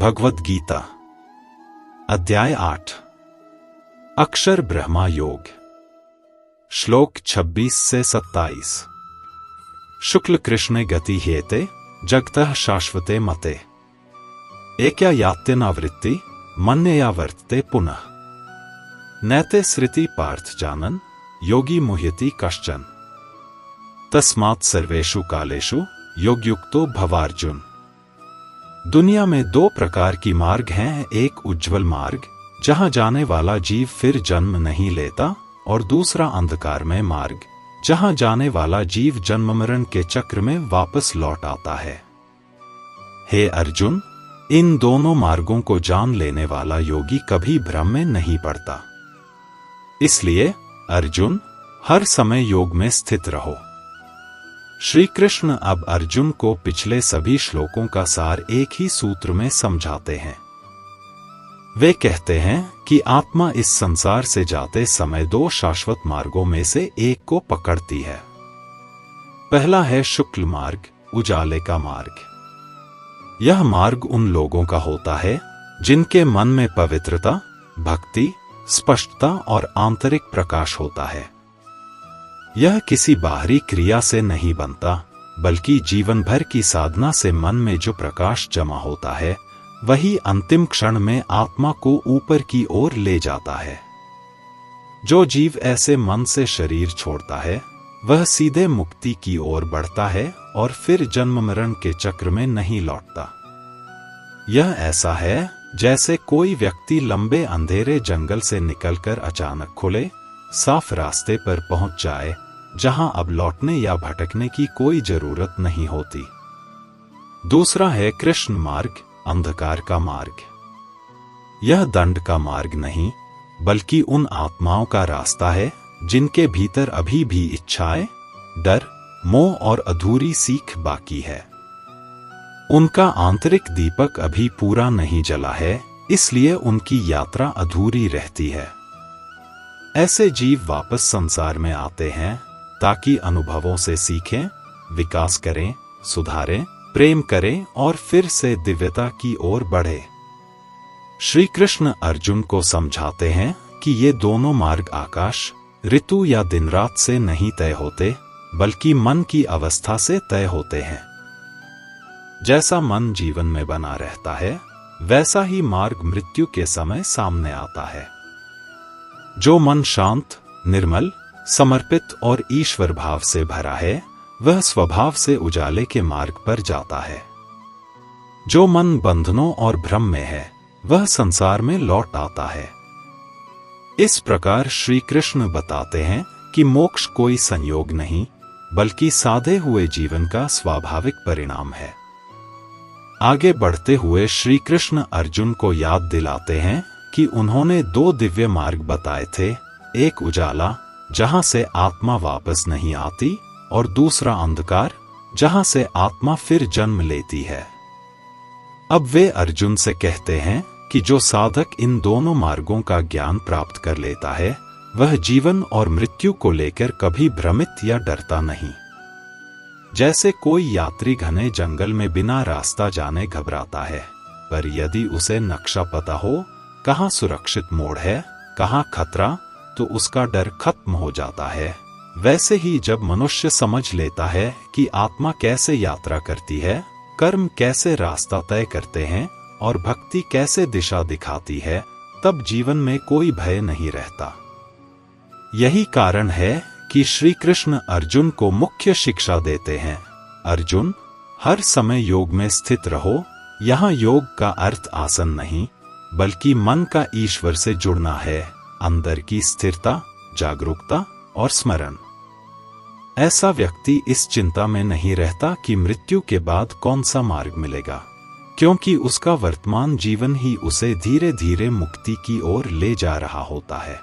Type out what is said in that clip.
भगवद गीता अध्याय 8 अक्षर ब्रह्मा योग श्लोक 26 से 27। शुक्ल कृष्ण गति हेते जगतः शाश्वते मते एकया यात्यनावृत्ति मन्यया वर्तते पुनः नैते स्मृति पार्थ जानन योगी मुह्यति कश्चन तस्मात् सर्वेषु कालेषु योगयुक्तो भवार्जुन। दुनिया में दो प्रकार की मार्ग हैं, एक उज्ज्वल मार्ग जहां जाने वाला जीव फिर जन्म नहीं लेता और दूसरा अंधकारमय मार्ग जहां जाने वाला जीव जन्म मरण के चक्र में वापस लौट आता है। हे अर्जुन, इन दोनों मार्गों को जान लेने वाला योगी कभी भ्रम में नहीं पड़ता। इसलिए अर्जुन, हर समय योग में स्थित रहो। श्री कृष्ण अब अर्जुन को पिछले सभी श्लोकों का सार एक ही सूत्र में समझाते हैं। वे कहते हैं कि आत्मा इस संसार से जाते समय दो शाश्वत मार्गों में से एक को पकड़ती है। पहला है शुक्ल मार्ग, उजाले का मार्ग। यह मार्ग उन लोगों का होता है जिनके मन में पवित्रता, भक्ति, स्पष्टता और आंतरिक प्रकाश होता है। यह किसी बाहरी क्रिया से नहीं बनता, बल्कि जीवन भर की साधना से मन में जो प्रकाश जमा होता है वही अंतिम क्षण में आत्मा को ऊपर की ओर ले जाता है। जो जीव ऐसे मन से शरीर छोड़ता है वह सीधे मुक्ति की ओर बढ़ता है और फिर जन्म मरण के चक्र में नहीं लौटता। यह ऐसा है जैसे कोई व्यक्ति लंबे अंधेरे जंगल से निकलकर अचानक खुले साफ रास्ते पर पहुंच जाए, जहां अब लौटने या भटकने की कोई जरूरत नहीं होती। दूसरा है कृष्ण मार्ग, अंधकार का मार्ग। यह दंड का मार्ग नहीं, बल्कि उन आत्माओं का रास्ता है जिनके भीतर अभी भी इच्छाएं, डर, मोह और अधूरी सीख बाकी है। उनका आंतरिक दीपक अभी पूरा नहीं जला है, इसलिए उनकी यात्रा अधूरी रहती है। ऐसे जीव वापस संसार में आते हैं ताकि अनुभवों से सीखें, विकास करें, सुधारें, प्रेम करें और फिर से दिव्यता की ओर बढ़े। श्री कृष्ण अर्जुन को समझाते हैं कि ये दोनों मार्ग आकाश, ऋतु या दिन रात से नहीं तय होते, बल्कि मन की अवस्था से तय होते हैं। जैसा मन जीवन में बना रहता है, वैसा ही मार्ग मृत्यु के समय सामने आता है। जो मन शांत, निर्मल, समर्पित और ईश्वर भाव से भरा है, वह स्वभाव से उजाले के मार्ग पर जाता है। जो मन बंधनों और भ्रम में है, वह संसार में लौट आता है। इस प्रकार श्री कृष्ण बताते हैं कि मोक्ष कोई संयोग नहीं, बल्कि साधे हुए जीवन का स्वाभाविक परिणाम है। आगे बढ़ते हुए श्री कृष्ण अर्जुन को याद दिलाते हैं कि उन्होंने दो दिव्य मार्ग बताए थे, एक उजाला जहां से आत्मा वापस नहीं आती और दूसरा अंधकार जहां से आत्मा फिर जन्म लेती है। अब वे अर्जुन से कहते हैं कि जो साधक इन दोनों मार्गों का ज्ञान प्राप्त कर लेता है वह जीवन और मृत्यु को लेकर कभी भ्रमित या डरता नहीं। जैसे कोई यात्री घने जंगल में बिना रास्ता जाने घबराता है, पर यदि उसे नक्शा पता हो, कहाँ सुरक्षित मोड़ है, कहाँ खतरा, तो उसका डर खत्म हो जाता है। वैसे ही जब मनुष्य समझ लेता है कि आत्मा कैसे यात्रा करती है, कर्म कैसे रास्ता तय करते हैं और भक्ति कैसे दिशा दिखाती है, तब जीवन में कोई भय नहीं रहता। यही कारण है कि श्री कृष्ण अर्जुन को मुख्य शिक्षा देते हैं। अर्जुन, हर समय योग में स्थित रहो। यहाँ योग का अर्थ आसन नहीं, बल्कि मन का ईश्वर से जुड़ना है, अंदर की स्थिरता, जागरूकता और स्मरण। ऐसा व्यक्ति इस चिंता में नहीं रहता कि मृत्यु के बाद कौन सा मार्ग मिलेगा, क्योंकि उसका वर्तमान जीवन ही उसे धीरे धीरे मुक्ति की ओर ले जा रहा होता है।